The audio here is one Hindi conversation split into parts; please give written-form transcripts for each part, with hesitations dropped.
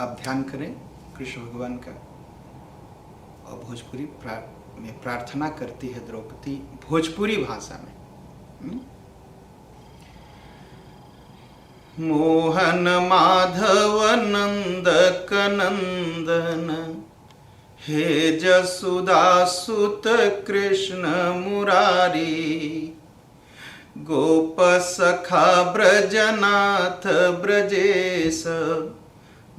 आप ध्यान करें कृष्ण भगवान का। और भोजपुरी में प्रार्थना करती है द्रौपदी भोजपुरी भाषा में। मोहन माधव नंदक नंदन, हे जसुदासुत कृष्ण मुरारी। गोप सखा ब्रजनाथ ब्रजेश,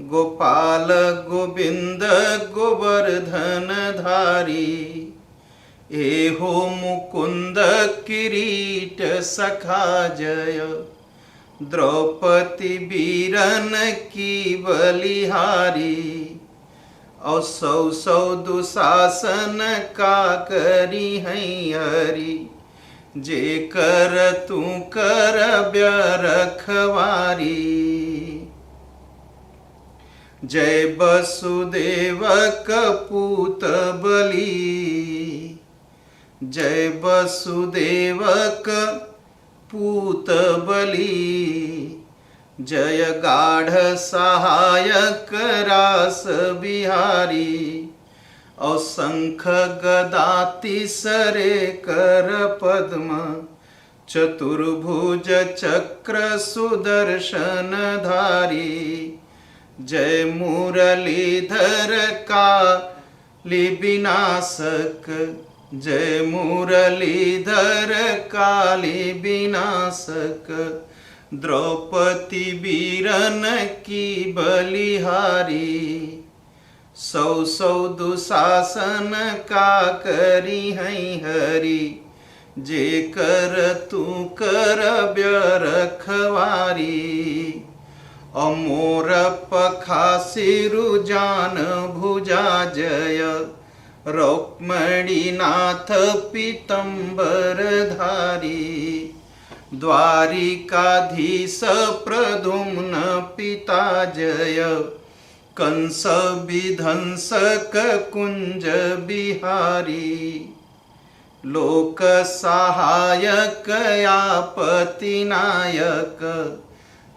गोपाल गोविंद गोवर्धन धारी। एहो मुकुंद किरीट सखा जय, द्रौपदी वीरन की बलिहारी। और सौ दुशासन का करी हरि, जे कर तू कर रखवारी। जय वसुदेव कपूत बली, जय वसुदेव कपूत बली। जय गाढ़ सहायक रास बिहारी। और शंख गदा तीसरे कर पद्म, चतुर्भुज चक्र सुदर्शन धारी। जय मुरलीधर काली विनाशक, जय मुरलीधर काली विनाशक। द्रौपदी वीरन की बलिहारी। सौ दुशासन का करी हरि, जे कर तू कर रखवारी। अमोर पखा सिरु जान भुजा जय, रुक्मिणीनाथ पीतंबर धारी। द्वारिकाधीश प्रद्युम्न पिता जय, कंस विध्वंसक कुंज बिहारी। लोक सहायक आपत्ति नायक,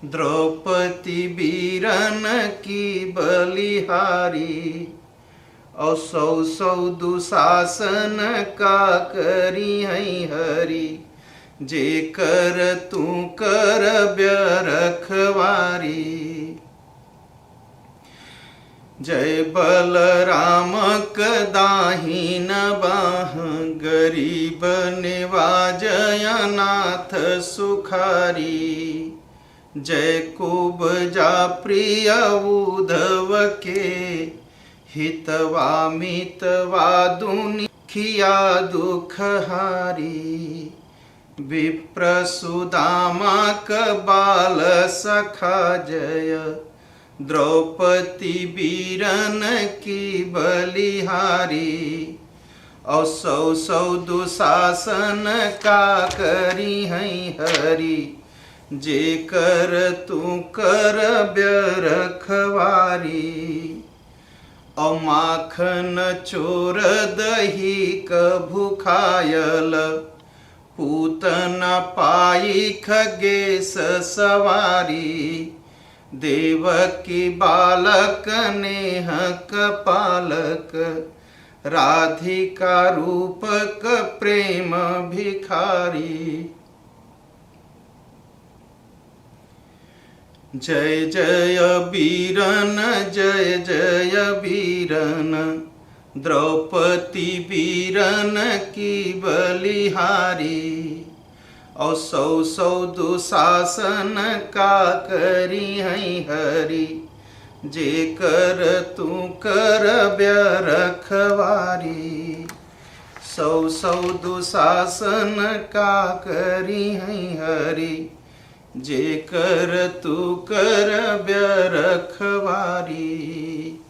द्रौपदी वीरन की बलिहारी। और सौ दुशासन का करी हरि, जे कर तू कर रखवारी। जय बलराम दाहिन बाह, गरीब निवाजय नाथ सुखारी। जय कुब्जा प्रिय उद्धव के, हितवा मितवा दुनिया दुखहारी। विप्र सुदामा बाल सखा जय, द्रौपदी वीरन की बलिहारी। और सौ दुशासन का करी हरि, जे कर तू कर रखवारी। और माखन चोर दही क भुखायल, पूतन पाई खगेश सवारी। देवकी बालक नेह कपालक, राधिका रूपक प्रेम भिखारी। जय जय वीरन, जय जय वीरन, द्रौपदी वीरन की बलिहारी। और सौ दुशासन का करी हरि, जे कर तू कर रखवारी। सौ दुशासन का करी हरि, जे कर तू कर रखवारी।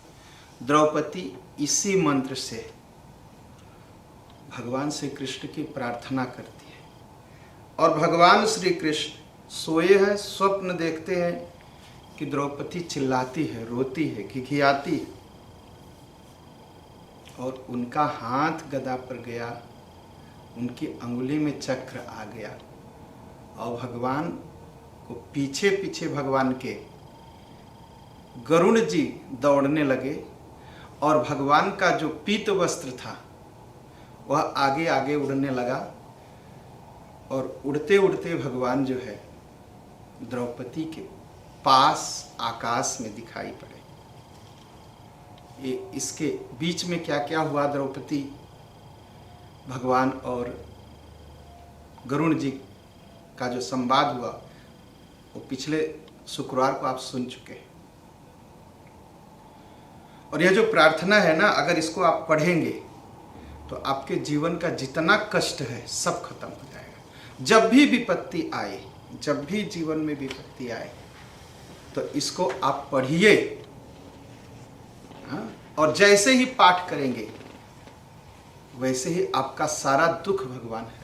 द्रौपदी इसी मंत्र से भगवान श्री कृष्ण की प्रार्थना करती है। और भगवान श्री कृष्ण सोए हैं, स्वप्न देखते हैं कि द्रौपदी चिल्लाती है, रोती है, खिखियाती है। और उनका हाथ गदा पर गया, उनकी अंगुली में चक्र आ गया और भगवान को पीछे पीछे भगवान के गरुड़ जी दौड़ने लगे और भगवान का जो पीत वस्त्र था वह आगे आगे उड़ने लगा और उड़ते उड़ते भगवान जो है द्रौपदी के पास आकाश में दिखाई पड़े। ये इसके बीच में क्या क्या हुआ, द्रौपदी भगवान और गरुड़ जी का जो संवाद हुआ वो पिछले शुक्रवार को आप सुन चुके हैं। और यह जो प्रार्थना है ना, अगर इसको आप पढ़ेंगे तो आपके जीवन का जितना कष्ट है सब खत्म हो जाएगा। जब भी विपत्ति आए, जब भी जीवन में विपत्ति आए तो इसको आप पढ़िए, और जैसे ही पाठ करेंगे वैसे ही आपका सारा दुख भगवान हरेंगे।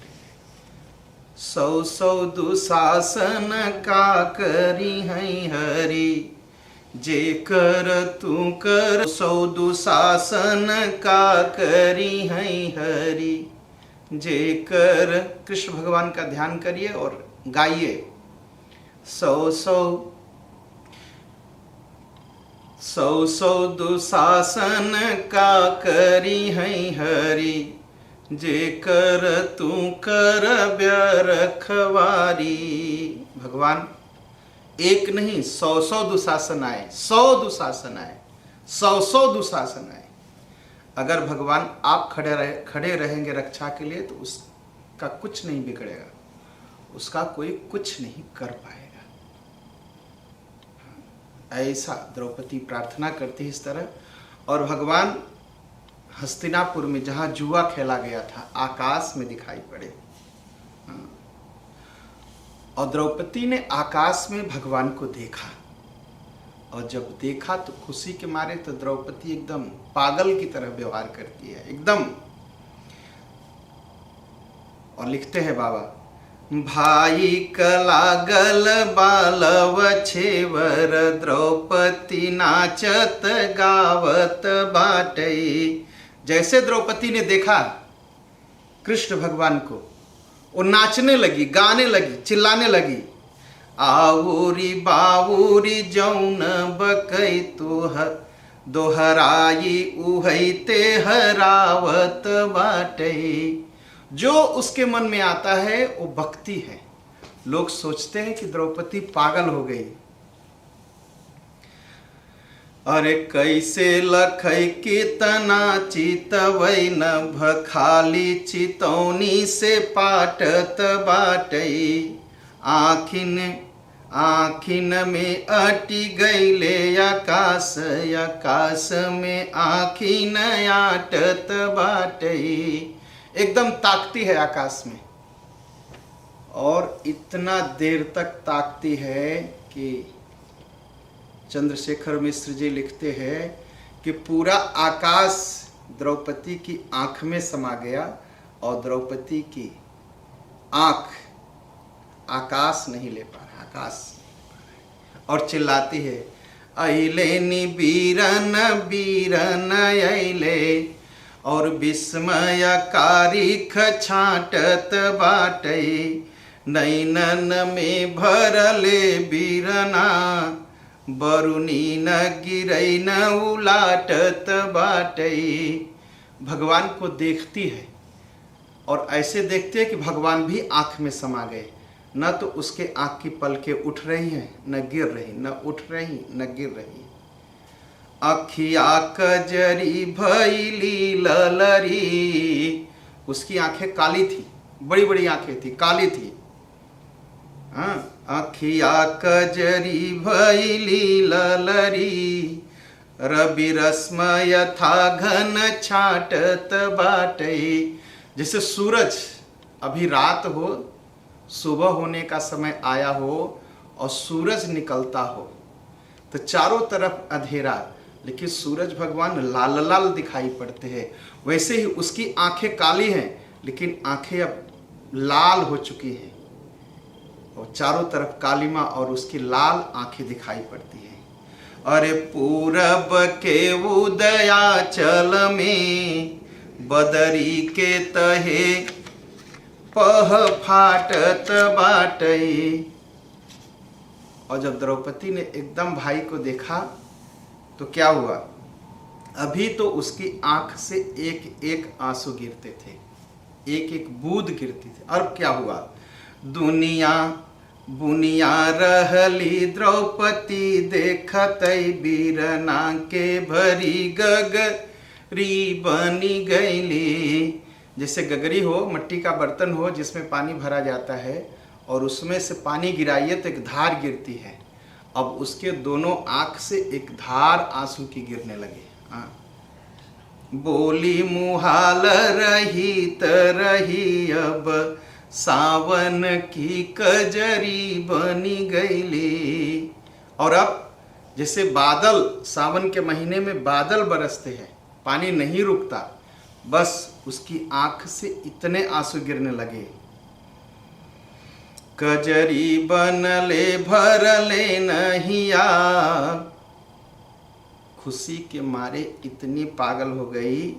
सौ सौ दुशासन का करी है हरि, जे कर तू कर। सौ दुशासन का करी है हरि, जे कर। कृष्ण भगवान का ध्यान करिए और गाइए। सौ सौ दुशासन का करी है हरि, जे कर तू कर रखवारी। भगवान एक नहीं 100 दुशासन आए, 100 दुशासन आए, 100 दुशासन आए। अगर भगवान आप खड़े रहेंगे रक्षा के लिए तो उसका कुछ नहीं बिगड़ेगा, उसका कोई कुछ नहीं कर पाएगा। ऐसा द्रौपदी प्रार्थना करती है इस तरह। और भगवान हस्तिनापुर में जहाँ जुआ खेला गया था आकाश में दिखाई पड़े। और द्रौपदी ने आकाश में भगवान को देखा, और जब देखा तो खुशी के मारे तो द्रौपदी एकदम पागल की तरह व्यवहार करती है एकदम। और लिखते हैं बाबा, भाई कलागल बालव छेवर, द्रौपदी नाचत गावत बाटई। जैसे द्रौपदी ने देखा कृष्ण भगवान को, वो नाचने लगी, गाने लगी, चिल्लाने लगी। आऊरी बाऊरी जौन बकई तोह दोहराई उहैते हरावत बाटई। जो उसके मन में आता है वो भक्ति है। लोग सोचते हैं कि द्रौपदी पागल हो गई। अरे कैसे लखई कितना चितवई नभ, खाली चितौनी से पाटत बाटई। आखिन में अटी गईले आकाश, आकाश में आखिन आटत बाटई। एकदम ताकती है आकाश में, और इतना देर तक ताकती है कि चंद्रशेखर मिश्र जी लिखते हैं कि पूरा आकाश द्रौपदी की आंख में समा गया, और द्रौपदी की आंख आकाश नहीं ले पा रहा, आकाश। और चिल्लाती है, अइले नि बीरन बीरन अइले, और विस्मय कारिख छाटत बाटई। नैनन में भरले बीरना, बरुनी न गिरई न उलाटत बाटई। भगवान को देखती है और ऐसे देखती है कि भगवान भी आंख में समा गए। न तो उसके आंख की पलकें उठ रही हैं, न गिर रही, न उठ रही न गिर रही। अखिया कजरी भैली ललरी, उसकी आंखें काली थी, बड़ी बड़ी आंखें थी, काली थी। अखिया कजरी भैली ललरी, रवि रश्मय था घन छाटत बाटई। जैसे सूरज अभी रात हो, सुबह होने का समय आया हो और सूरज निकलता हो तो चारों तरफ अंधेरा, लेकिन सूरज भगवान लाल लाल दिखाई पड़ते हैं। वैसे ही उसकी आंखें काली हैं लेकिन आंखें अब लाल हो चुकी हैं, और चारों तरफ कालिमा और उसकी लाल आंखें दिखाई पड़ती हैं। अरे पूरब के उदयाचल में, बदरी के तहे पह फाटत बाटई। और जब द्रौपदी ने एकदम भाई को देखा तो क्या हुआ, अभी तो उसकी आंख से एक एक आंसू गिरते थे, एक एक बूंद गिरती थी। अब क्या हुआ, दुनिया बुनिया रहली द्रौपदी देखत बीरना के भरी गगरी बनी गईली। जैसे गगरी हो, मिट्टी का बर्तन हो जिसमें पानी भरा जाता है और उसमें से पानी गिराइए तो एक धार गिरती है। अब उसके दोनों आंख से एक धार आंसू की गिरने लगे। बोली मुहाल रही तरही अब सावन की कजरी बनी गईली। और अब जैसे बादल, सावन के महीने में बादल बरसते हैं, पानी नहीं रुकता, बस उसकी आंख से इतने आंसू गिरने लगे। कजरी बनले भरले नहिया, खुशी के मारे इतनी पागल हो गई।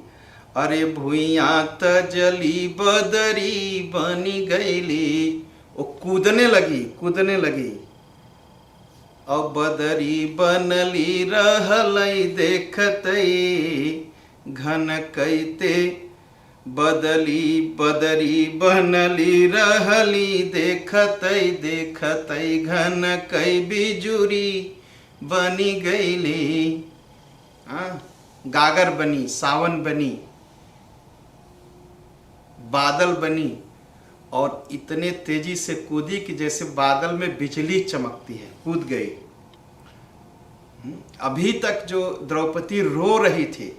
अरे भुइया तजली बदरी बनी गईली, वो कूदने लगी। और बदरी बनली रहलई देखतई घन कैते, बदरी बनली रहली देखतई घन कई बिजुरी बनी गईली। गागर बनी, सावन बनी, बादल बनी और इतने तेजी से कूदी कि जैसे बादल में बिजली चमकती है, कूद गए। अभी तक जो द्रौपदी रो रही थी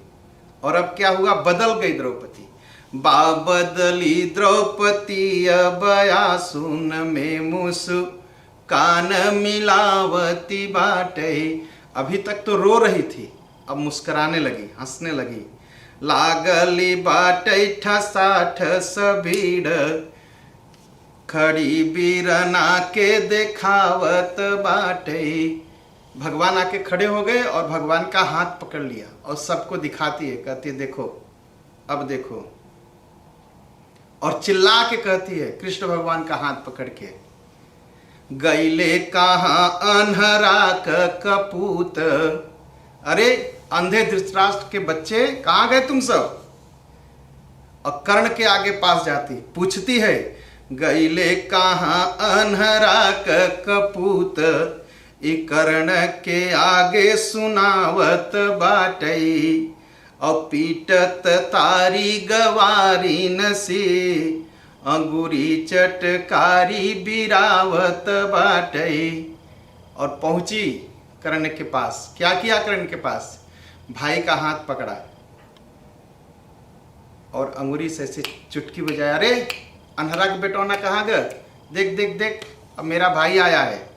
और अब क्या हुआ, बदल गई द्रौपदी। बदली द्रौपदी अब आसुन में मुस्कान मिलावती बाटे। अभी तक तो रो रही थी, अब मुस्कुराने लगी, हंसने लगी। लागली बाटे ठसाठ भीड़, खड़ी बीरना के देखावत बाटे। भगवान आके खड़े हो गए और भगवान का हाथ पकड़ लिया और सबको दिखाती है, कहती है देखो, अब देखो, और चिल्ला के कहती है कृष्ण भगवान का हाथ पकड़ के, गईले कहाँ अनहरा का कपूत। अरे अंधे धृतराष्ट्र के बच्चे कहाँ गए तुम सब। और कर्ण के आगे पास जाती, पूछती है गईले कहाँ अनहरा का कपूत, ई कर्ण के आगे सुनावत बाटई। और पीटत तारी गवारी नसी, अंगूरी चटकारी बिरावत बाटई। और पहुंची कर्ण के पास। क्या किया कर्ण के पास, भाई का हाथ पकड़ा और अंगूरी से ऐसे चुटकी बजाया। अरे अनहरा के बेटौना कहाँ गए, देख देख देख, अब मेरा भाई आया है।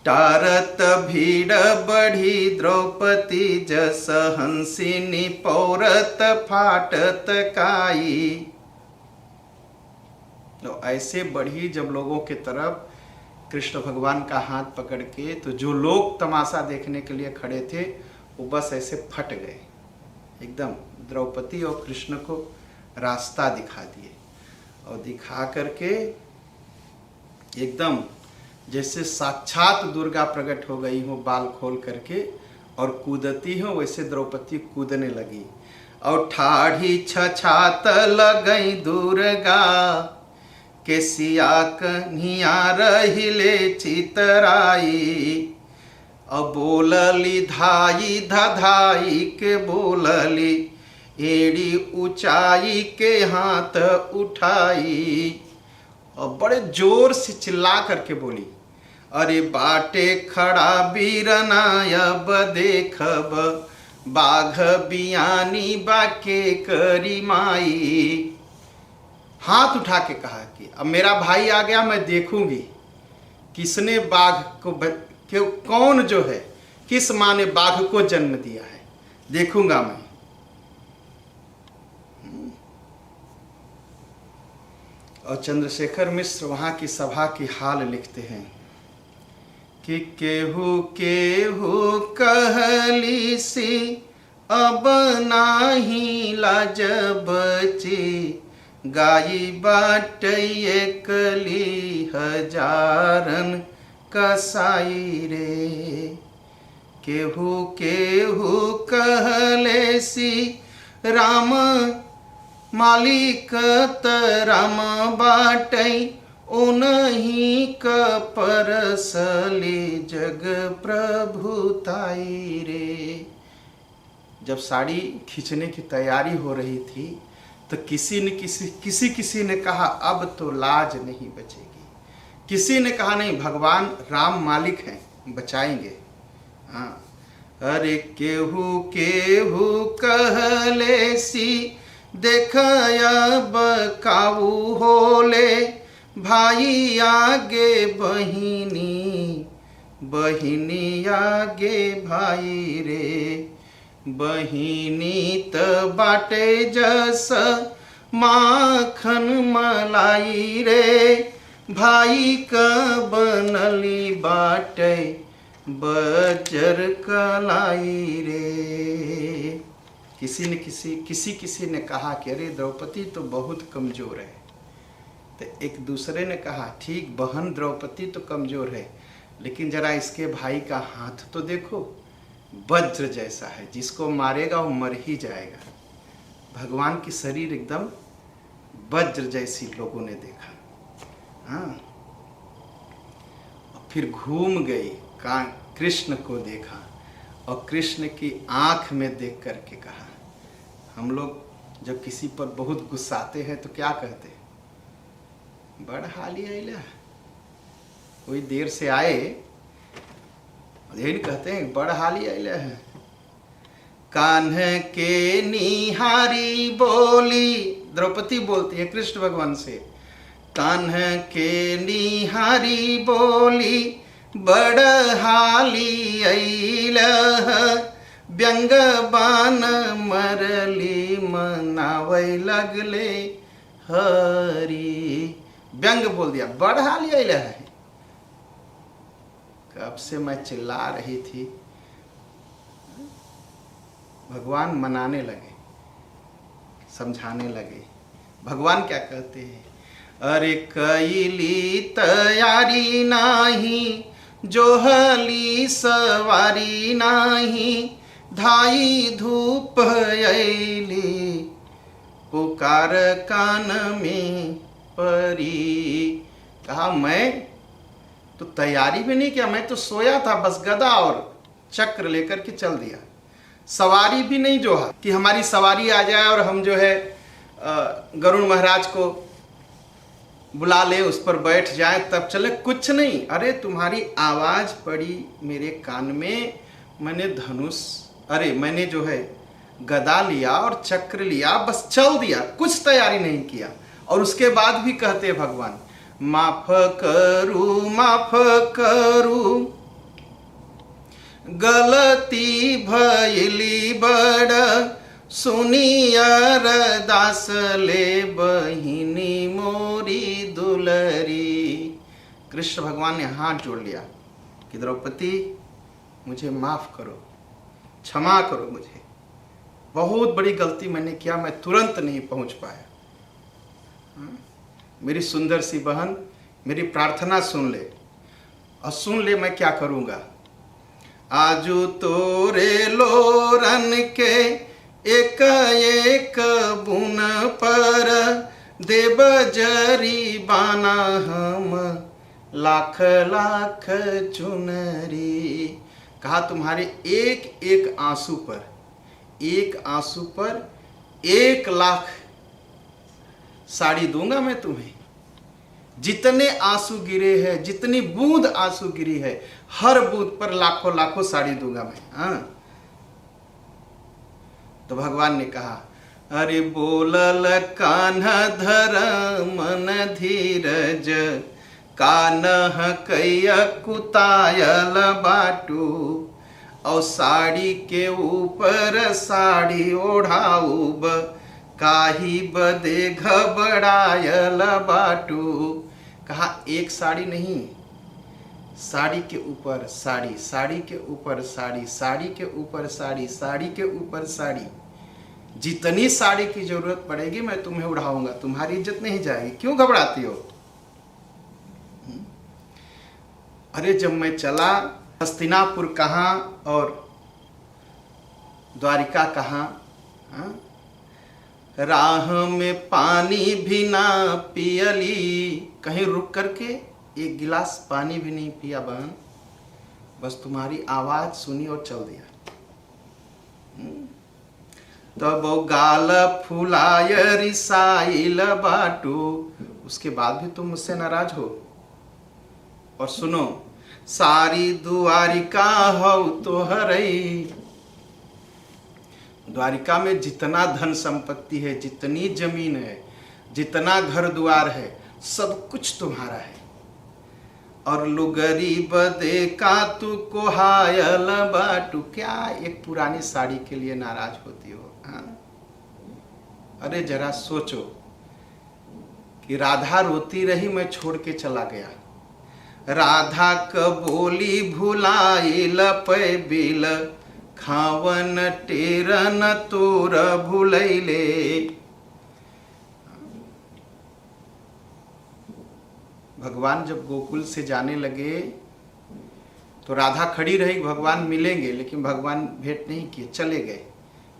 टारत भीड़ बढ़ी द्रौपदी जस हंसिनी पौरत फाटत काई। तो ऐसे बढ़ी जब लोगों के तरफ कृष्ण भगवान का हाथ पकड़ के, तो जो लोग तमाशा देखने के लिए खड़े थे वो बस ऐसे फट गए, एकदम द्रौपदी और कृष्ण को रास्ता दिखा दिए। और दिखा करके एकदम जैसे साक्षात दुर्गा प्रकट हो गई हो, बाल खोल करके और कूदती हो, वैसे द्रौपदी कूदने लगी। और ठाढ़ी छछात लगई दुर्गा, के सिया कन्हिया रहिले चितराई। अब बोलली धाई धधाई के बोलली, एड़ी ऊंचाई के हाथ उठाई। और बड़े जोर से चिल्ला करके बोली, अरे बाटे खड़ा बीरना अब देखब, बाघ बियानी बाके करी माई। हाथ उठा के कहा कि अब मेरा भाई आ गया, मैं देखूंगी किसने बाघ को, कौन जो है, किस माँ ने बाघ को जन्म दिया है, देखूंगा मैं। और चंद्रशेखर मिश्र वहाँ की सभा की हाल लिखते हैं कि केहू केहू कहली सी अब नाही लाज बची, गाई बाटैये कली हजारन कसाई रे। केहू केहू कहले सी राम मालिक त राम बाटई, उन्हीं क परसली जग प्रभुताई रे। जब साड़ी खींचने की तैयारी हो रही थी तो किसी ने कहा अब तो लाज नहीं बचेगी। किसी ने कहा नहीं, भगवान राम मालिक हैं, बचाएंगे। हाँ, अरे केहू केहू कहले सी देख अब काऊ होले, भाई आगे बहिनी, बहिनी आगे भाई रे। बहिनी त बाटे जस माखन मलाई रे, भाई का बनली बाटे बजर कलाई रे। किसी ने कहा कि अरे द्रौपदी तो बहुत कमजोर है। तो एक दूसरे ने कहा ठीक, बहन द्रौपदी तो कमजोर है, लेकिन जरा इसके भाई का हाथ तो देखो, वज्र जैसा है, जिसको मारेगा वो मर ही जाएगा। भगवान की शरीर एकदम वज्र जैसी लोगों ने देखा। हाँ, फिर घूम गई, कृष्ण को देखा और कृष्ण की आंख में देख करके कहा। हम लोग जब किसी पर बहुत गुस्साते हैं तो क्या कहते हैं? बड़ हाली आइला, कोई देर से आए, यही कहते हैं बड़ हाली आइला है। कान्ह के निहारी बोली, द्रौपदी बोलती है कृष्ण भगवान से, कान्ह के निहारी बोली, बड़ हाली अइलह, व्यंग बान मरली मनावै लगले हरी। व्यंग बोल दिया, बड़ हाली अइलह है। कब से मैं चिल्ला रही थी, भगवान मनाने लगे, समझाने लगे। भगवान क्या कहते हैं? अरे कैली तैयारी नाही, जोहली सवारी नाही, धाई धूप अइली, पुकार कान में परी। कहा मैं तो तैयारी भी नहीं किया, मैं तो सोया था, बस गदा और चक्र लेकर के चल दिया। सवारी भी नहीं जोहा कि हमारी सवारी आ जाए और हम जो है गरुड़ महाराज को बुला ले, उस पर बैठ जाए तब चले, कुछ नहीं। अरे तुम्हारी आवाज पड़ी मेरे कान में, मैंने धनुष, अरे मैंने जो है गदा लिया और चक्र लिया, बस चल दिया, कुछ तैयारी नहीं किया। और उसके बाद भी कहते भगवान, माफ करू गलती भइली बड़, सुनी अरदास ले बहिनी मोरी दुलरी। कृष्ण भगवान ने हाथ जोड़ लिया कि द्रौपदी मुझे माफ करो, क्षमा करो, मुझे बहुत बड़ी गलती मैंने किया, मैं तुरंत नहीं पहुंच पाया। मेरी सुंदर सी बहन मेरी प्रार्थना सुन ले, और सुन ले मैं क्या करूंगा। आजू तोरे लोरन के एक एक बुन पर, देव जरी बाना हम लाख लाख चुनरी। कहा तुम्हारे एक एक आंसू पर, एक आंसू पर 1 लाख साड़ी दूंगा मैं तुम्हें। जितने आंसू गिरे हैं, जितनी बूंद आंसू गिरी है, हर बूंद पर लाखों लाखों साड़ी दूंगा मैं। हाँ, तो भगवान ने कहा, अरे बोलल कान्हा धर मन धीरज, कान्ह कैया कुतायल बाटू, और साड़ी के ऊपर साड़ी ओढ़ाऊब, काही बदे घबरायल बाटू। कहा एक साड़ी नहीं, साड़ी के ऊपर साड़ी, साड़ी के ऊपर साड़ी, साड़ी के ऊपर साड़ी, साड़ी के ऊपर साड़ी, जितनी साड़ी की जरूरत पड़ेगी मैं तुम्हें उड़ाऊंगा, तुम्हारी इज्जत नहीं जाएगी। क्यों घबराती हो? अरे जब मैं चला, हस्तिनापुर कहाँ और द्वारिका कहाँ, हाँ? राह में पानी भी ना पियली, कहीं रुक करके एक गिलास पानी भी नहीं पिया बहन, बस तुम्हारी आवाज सुनी और चल दिया। तब गाल फुलाय रिसाइल बाटू, उसके बाद भी तुम मुझसे नाराज हो। और सुनो, सारी द्वारिका हो तो हरई, द्वारिका में जितना धन संपत्ति है, जितनी जमीन है, जितना घर द्वार है, सब कुछ तुम्हारा है। और लुगरी बदे का तू कोहायल बाटू, क्या एक पुरानी साड़ी के लिए नाराज होती हो, हाँ? अरे जरा सोचो कि राधा रोती रही, मैं छोड़ के चला गया। राधा क बोली भुलाइल पे बिल, खावन टेरन तोर भुलैले। भगवान जब गोकुल से जाने लगे तो राधा खड़ी रही, भगवान मिलेंगे, लेकिन भगवान भेंट नहीं किए, चले गए।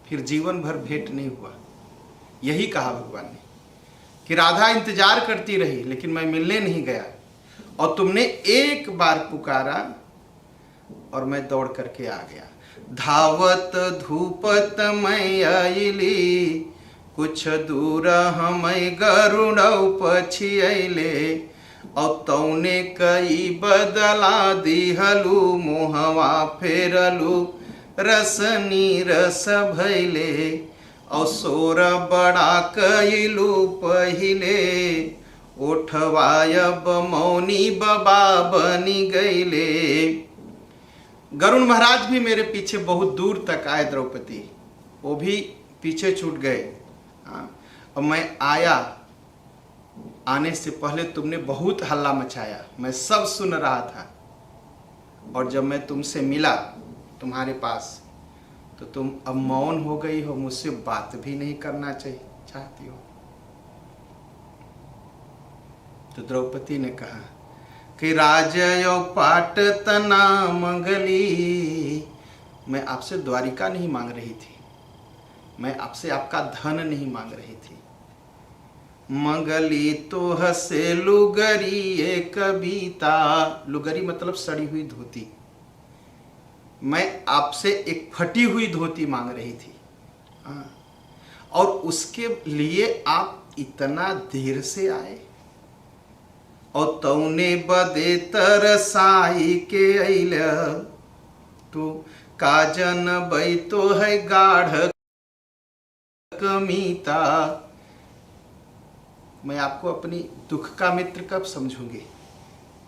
फिर जीवन भर भेंट नहीं हुआ। यही कहा भगवान ने कि राधा इंतजार करती रही, लेकिन मैं मिलने नहीं गया, और तुमने एक बार पुकारा और मैं दौड़ करके आ गया। धावत धूपत मैं आइली, कुछ दूर हम गरुड़ पछियले, और तौने कई बदला दिहलू, मोहवा फेरलू रसनी रस भैले, और सोर बड़ा कइलू पहिले, ओठवायब मौनी बबा बनी गईले। गरुण महाराज भी मेरे पीछे बहुत दूर तक आए द्रौपदी, वो भी पीछे छूट गए। और मैं आया, आने से पहले तुमने बहुत हल्ला मचाया, मैं सब सुन रहा था। और जब मैं तुमसे मिला तुम्हारे पास, तो तुम अब मौन हो गई हो, मुझसे बात भी नहीं करना चाहती हो। तो द्रौपदी ने कहा कि राजयो पाट तना मंगली, मैं आपसे द्वारिका नहीं मांग रही थी, मैं आपसे आपका धन नहीं मांग रही थी। मंगली तो हसे लुगरी ये कविता, लुगरी मतलब सड़ी हुई धोती, मैं आपसे एक फटी हुई धोती मांग रही थी। और उसके लिए आप इतना देर से आए, और तौने बदे तरसाई के अइल, तो काजन बई तो है गाढ़ कमीता, मैं आपको अपनी दुख का मित्र कब समझूंगी?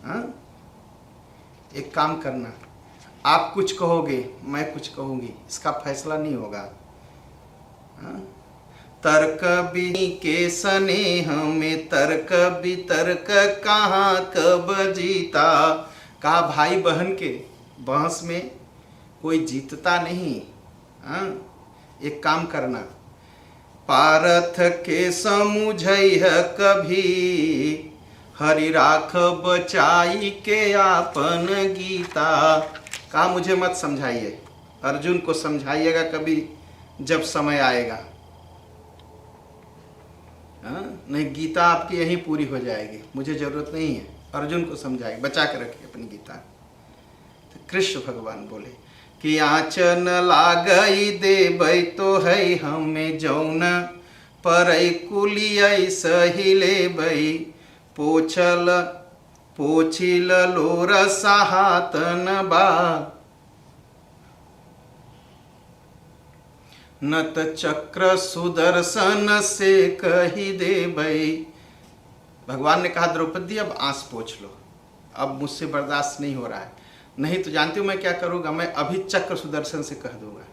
हाँ, एक काम करना, आप कुछ कहोगे, मैं कुछ कहूंगी, इसका फैसला नहीं होगा। हाँ? तर्क भी के स्नेह में तर्क वितर्क कहाँ कब जीता, कहा भाई बहन के बहस में कोई जीतता नहीं। हाँ? एक काम करना, पारथ के समुझई है कभी, हरि राख बचाई के आपन गीता, कहा मुझे मत समझाइए, अर्जुन को समझाइएगा कभी जब समय आएगा। नहीं, गीता आपकी यहीं पूरी हो जाएगी, मुझे जरूरत नहीं है, अर्जुन को समझाइए, बचा के रखिए अपनी गीता। तो कृष्ण भगवान बोले कि आचन लागई देबै तो है हमें जौन, परई कुलिय सही लेबै, पोछल पोछिल लोर सहातन बा, नत चक्र सुदर्शन से कही देबै। भगवान ने कहा द्रौपदी अब आंस पोंछ लो, अब मुझसे बर्दाश्त नहीं हो रहा है, नहीं तो जानती हूं मैं क्या करूंगा, मैं अभी चक्र सुदर्शन से कह दूंगा।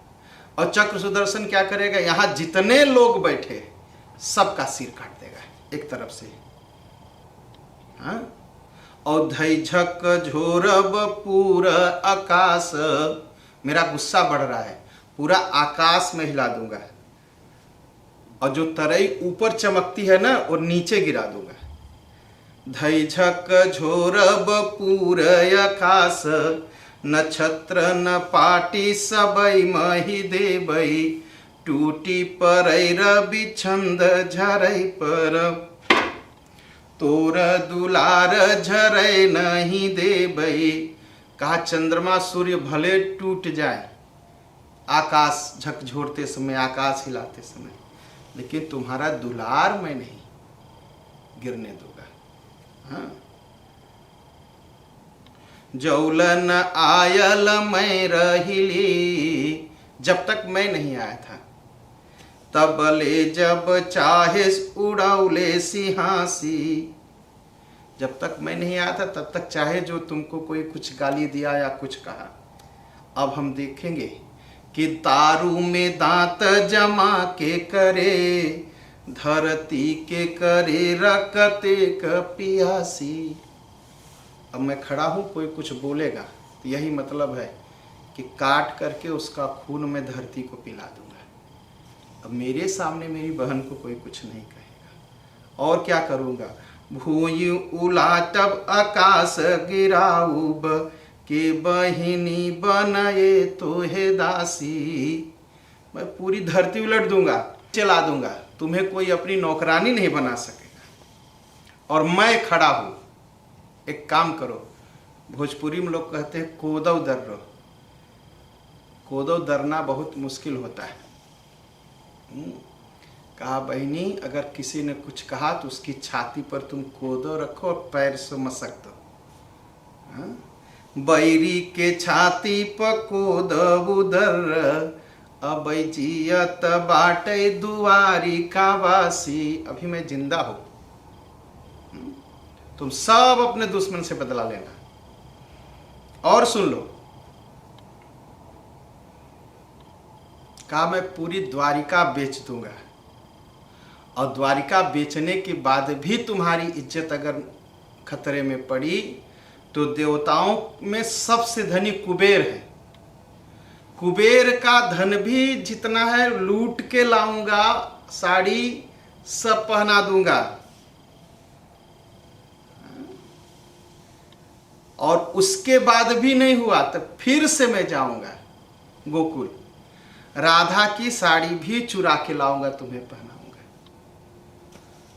और चक्र सुदर्शन क्या करेगा, यहां जितने लोग बैठे सबका सिर काट देगा एक तरफ से। हाँ? और धई झक झोरब पूरा आकाश, मेरा गुस्सा बढ़ रहा है, पूरा आकाश में हिला दूंगा, और जो तरई ऊपर चमकती है ना वो नीचे गिरा दूंगा। धई झक झोरब पूरय आकाश, नक्षत्र न पाटी सबई मही देबई, टूटी परई रवि छंद झरई पर, तोर दुलार झरई नहीं देबई। कहा चंद्रमा सूर्य भले टूट जाए आकाश झकझोरते समय, आकाश हिलाते समय, लेकिन तुम्हारा दुलार मैं नहीं गिरने दूंगा। हाँ? जौलन आयल मैं रहिली, जब तक मैं नहीं आया था तब ले जब चाहे उड़ौले सिंहासी, जब तक मैं नहीं आया था तब तक चाहे जो तुमको कोई कुछ गाली दिया या कुछ कहा। अब हम देखेंगे कि दारू में दांत जमा के करे, धरती के करे रकते क पियासी। अब मैं खड़ा हूं, कोई कुछ बोलेगा तो यही मतलब है कि काट करके उसका खून में धरती को पिला दूंगा। अब मेरे सामने मेरी बहन को कोई कुछ नहीं कहेगा। और क्या करूंगा? भूयि उलाटब आकाश गिराऊब, के बहिनी बनाए तो है दासी। मैं पूरी धरती उलट दूंगा, चला दूंगा, तुम्हें कोई अपनी नौकरानी नहीं बना सकेगा। और मैं खड़ा हूं। एक काम करो, भोजपुरी में लोग कहते हैं कोदव दर्रो। कोदव दरना बहुत मुश्किल होता है। कहा बहनी, अगर किसी ने कुछ कहा तो उसकी छाती पर तुम कोदो रखो और पैर से मसक दो। हाँ? बैरी के छाती पर कोदव दर, अब जियत बाटे दुआरी का वासी। अभी मैं जिंदा हूं, तुम सब अपने दुश्मन से बदला लेना। और सुन लो, कहा मैं पूरी द्वारिका बेच दूंगा, और द्वारिका बेचने के बाद भी तुम्हारी इज्जत अगर खतरे में पड़ी तो देवताओं में सबसे धनी कुबेर है। कुबेर का धन भी जितना है लूट के लाऊंगा, साड़ी सब पहना दूंगा। और उसके बाद भी नहीं हुआ तो फिर से मैं जाऊंगा गोकुल, राधा की साड़ी भी चुरा के लाऊंगा, तुम्हें पहनाऊंगा।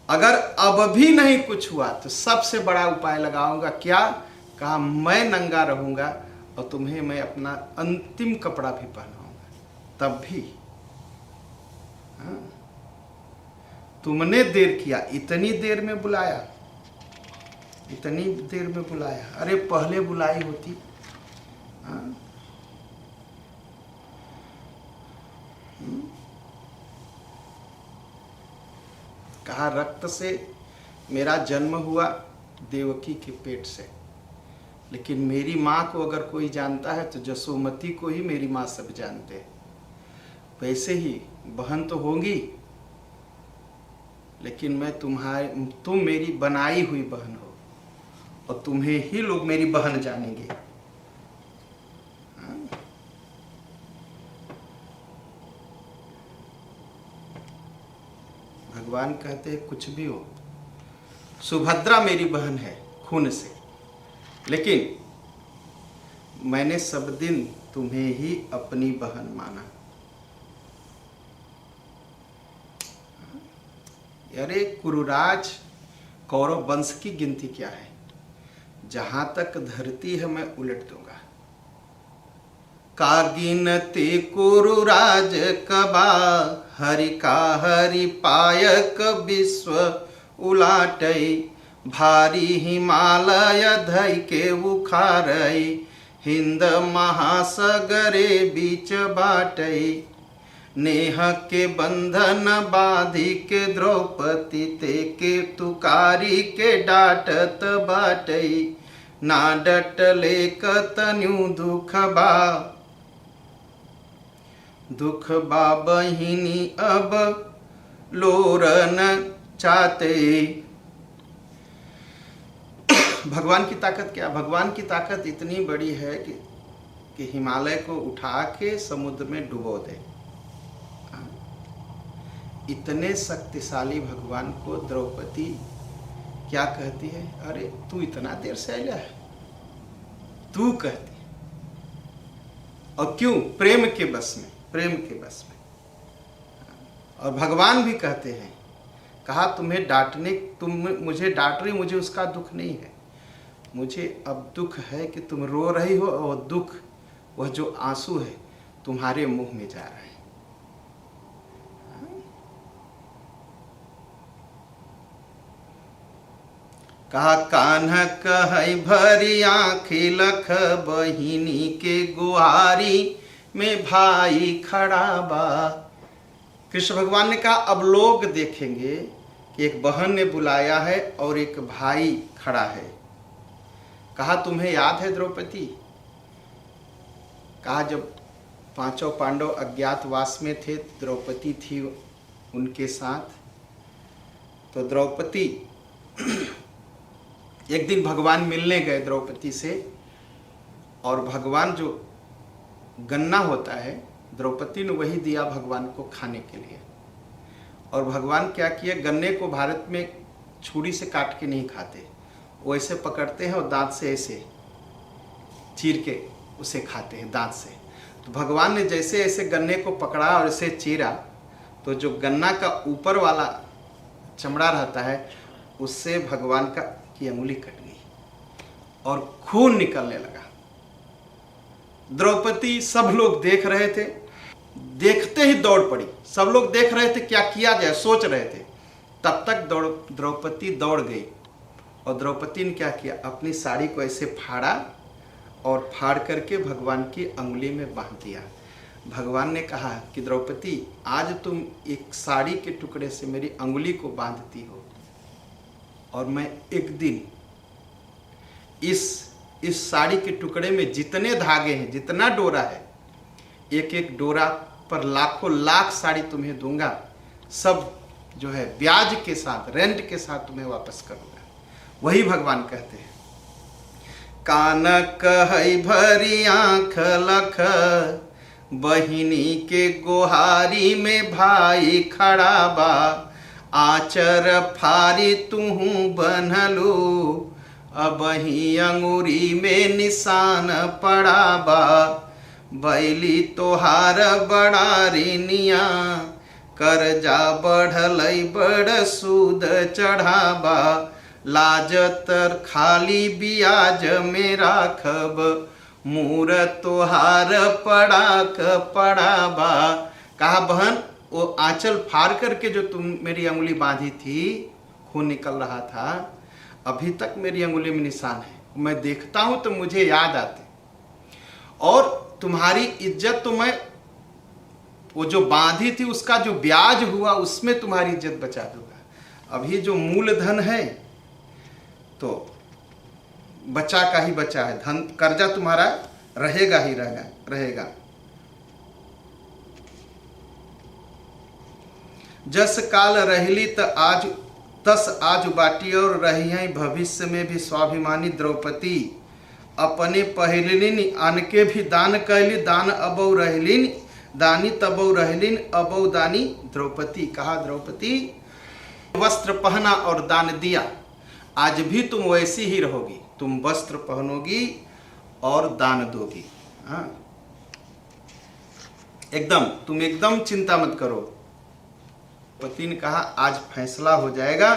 अगर अब भी नहीं कुछ हुआ तो सबसे बड़ा उपाय लगाऊंगा। क्या? कहा मैं नंगा रहूंगा और तुम्हें मैं अपना अंतिम कपड़ा भी पहनाऊंगा। तब भी हाँ? तुमने देर किया, इतनी देर में बुलाया, इतनी देर में बुलाया। अरे पहले बुलाई होती। हाँ? कहा रक्त से मेरा जन्म हुआ, देवकी के पेट से, लेकिन मेरी माँ को अगर कोई जानता है तो जसोमती को ही मेरी माँ सब जानते हैं। वैसे ही बहन तो होंगी, लेकिन मैं तुम मेरी बनाई हुई बहन हो और तुम्हें ही लोग मेरी बहन जानेंगे। भगवान कहते हैं कुछ भी हो, सुभद्रा मेरी बहन है खून से, लेकिन मैंने सब दिन तुम्हें ही अपनी बहन माना। अरे कुरुराज कौरव वंश की गिनती क्या है? जहां तक धरती है मैं उलट दूंगा। कागिनते कुरुराज कबा, हरि का हरि पायक विश्व उलाटई, भारी हिमालय धई के उखारई, हिंद महासागरे बीच बाटई, नेह के बंधन बाधी के द्रौपदी ते के तुकारी के डाटत बाटई, ना डटले कतन्यु दुख बा बहिनी अब लोरन चाहते। भगवान की ताकत क्या? भगवान की ताकत इतनी बड़ी है कि हिमालय को उठा के समुद्र में डुबो दे। इतने शक्तिशाली भगवान को द्रौपदी क्या कहती है, अरे तू इतना देर से आया है, तू कहती है। और क्यों? प्रेम के बस में, प्रेम के बस में। और भगवान भी कहते हैं, कहा तुम्हें डांटने, तुम मुझे डांट रही, मुझे उसका दुख नहीं है, मुझे अब दुख है कि तुम रो रही हो और दुख, वह जो आंसू है तुम्हारे मुंह में जा रहा है। कहा कान्हा कहै भरी आँखी लख बहिनी के गुहारी में भाई खड़ा बा। कृष्ण भगवान ने कहा अब लोग देखेंगे कि एक बहन ने बुलाया है और एक भाई खड़ा है। कहा तुम्हें याद है द्रौपदी? कहा जब पांचों पांडव अज्ञातवास में थे, द्रौपदी थी उनके साथ, तो द्रौपदी एक दिन भगवान मिलने गए द्रौपदी से, और भगवान जो गन्ना होता है द्रौपदी ने वही दिया भगवान को खाने के लिए। और भगवान क्या किए, गन्ने को भारत में छुरी से काट के नहीं खाते, वो ऐसे पकड़ते हैं और दांत से ऐसे चीर के उसे खाते हैं दांत से। तो भगवान ने जैसे ऐसे गन्ने को पकड़ा और इसे चीरा, तो जो गन्ना का ऊपर वाला चमड़ा रहता है उससे भगवान की अंगुली कट गई और खून निकलने लगा। द्रौपदी, सब लोग देख रहे थे, देखते ही दौड़ पड़ी। सब लोग देख रहे थे क्या किया जाए, सोच रहे थे। तब तक द्रौपदी दौड़ गई, और द्रौपदी ने क्या किया, अपनी साड़ी को ऐसे फाड़ा और फाड़ करके भगवान की अंगुली में बांध दिया। भगवान ने कहा कि द्रौपदी, आज तुम एक साड़ी के टुकड़े से मेरी अंगुली को बांधती हो, और मैं एक दिन इस साड़ी के टुकड़े में जितने धागे हैं, जितना डोरा है, एक एक डोरा पर लाखों लाख साड़ी तुम्हें दूंगा, सब जो है ब्याज के साथ, रेंट के साथ तुम्हें वापस करूंगा। वही भगवान कहते हैं, कान कहै भरी आँख लख बहिनी के गोहारी में भाई खड़ा बा। आचर फारी तुहू बनलू अबही अंगुरी में निशान पड़ा बा। बैली तोहार बड़ारी निया कर्जा बढ़लई बड़ सूद चढ़ाबा। लाजतर खाली बियाज में राखब मूर तोहार पड़ाक पड़ाबा। कहा बहन, वो आंचल फाड़ करके जो तुम मेरी अंगुली बांधी थी, खून निकल रहा था, अभी तक मेरी अंगुली में निशान है। मैं देखता हूं तो मुझे याद आते, और तुम्हारी इज्जत तो मैं, वो जो बांधी थी उसका जो ब्याज हुआ उसमें तुम्हारी इज्जत बचा दूंगा। अभी जो मूलधन है तो बचा का ही बचा है, धन कर्जा तुम्हारा रहेगा ही रहेगा। जस काल रहली तस आज बाटी, और रही हैं भविष्य में भी स्वाभिमानी द्रौपदी। अपने पहलिन आन के भी दान कैली, दान अबौ रहलिन दानी तबौ रहलिन अबौ दानी द्रौपदी। कहा द्रौपदी, वस्त्र पहना और दान दिया, आज भी तुम वैसी ही रहोगी, तुम वस्त्र पहनोगी और दान दोगी। हाँ, तुम एकदम चिंता मत करो। पति ने कहा आज फैसला हो जाएगा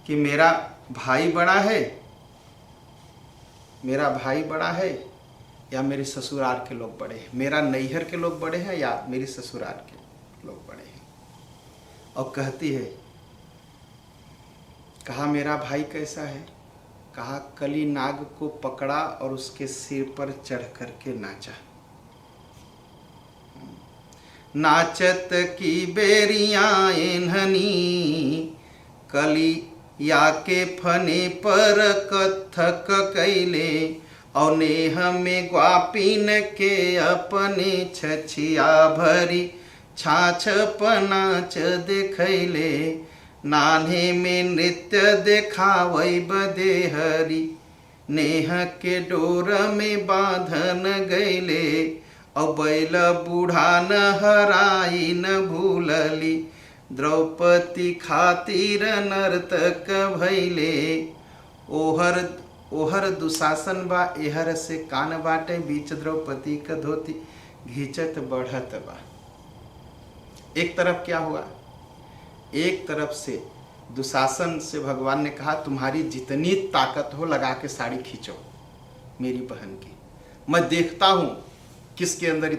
कि मेरा भाई बड़ा है या मेरे ससुराल के लोग बड़े हैं, मेरा नैहर के लोग बड़े हैं या मेरी ससुराल के लोग बड़े हैं। और कहती है, कहा मेरा भाई कैसा है? कहा कली नाग को पकड़ा और उसके सिर पर चढ़ करके नाचा। नाचत की बेरियां एन्हनी कली या के फने पर कथक कैले। और नेह में ग्वापिन के अपने छछिया भरी छाछ पनाच देखैले। नान्हे में नृत्य देखावै बदेहरी नेह के डोर में बांधन गैले। और बैल बूढ़ा न हराई न भूलली द्रौपदी खातिर नर्तक भैले, ओहर ओहर दुशासन बा एहर से कान बाटे, बीच द्रौपदी का धोती घिंचत बढ़त बा। एक तरफ क्या हुआ, एक तरफ से दुशासन से भगवान ने कहा तुम्हारी जितनी ताकत हो लगा के साड़ी खींचो मेरी बहन की, मैं देखता हूं किसके अंदर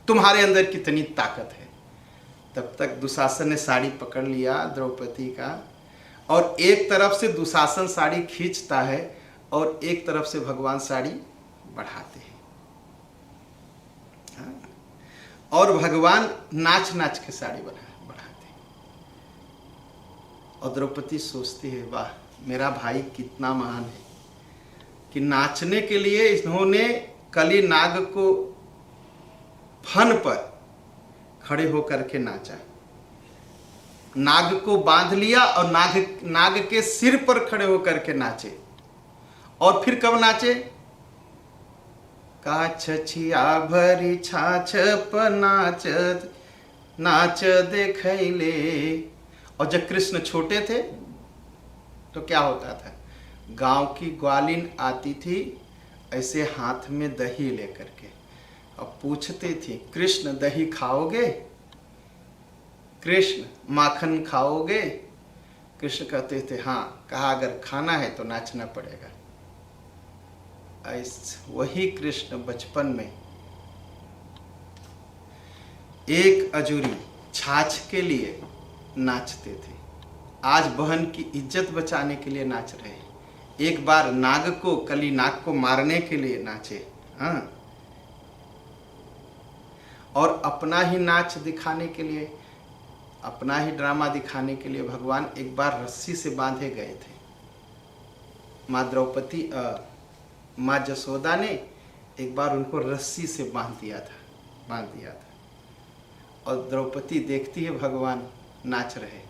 तुम्हारे अंदर कितनी ताकत है। तब तक दुशासन ने साड़ी पकड़ लिया द्रौपदी का, और एक तरफ से दुशासन साड़ी खींचता है और एक तरफ से भगवान साड़ी बढ़ाते हैं। हाँ? और भगवान नाच नाच के साड़ी बढ़ाते हैं। और द्रौपदी सोचती है वाह मेरा भाई कितना महान है कि नाचने के लिए इन्होंने कली नाग को फन पर खड़े होकर के नाचा, नाग को बांध लिया और नाग के सिर पर खड़े होकर के नाचे। और फिर कब नाचे, काछ छिया भरी छाछ पर नाचत नाच देखैले। और जब कृष्ण छोटे थे तो क्या होता था, गांव की ग्वालिन आती थी ऐसे हाथ में दही लेकर के और पूछती थी कृष्ण दही खाओगे, कृष्ण माखन खाओगे। कृष्ण कहते थे हाँ, कहा अगर खाना है तो नाचना पड़ेगा। वही कृष्ण बचपन में एक अजूरी छाछ के लिए नाचते थे, आज बहन की इज्जत बचाने के लिए नाच रहे हैं। एक बार नाग को, कली नाग को मारने के लिए नाचे। हाँ, और अपना ही नाच दिखाने के लिए, अपना ही ड्रामा दिखाने के लिए भगवान एक बार रस्सी से बांधे गए थे। माँ द्रौपदी माँ जसोदा ने एक बार उनको रस्सी से बांध दिया था। और द्रौपदी देखती है भगवान नाच रहे,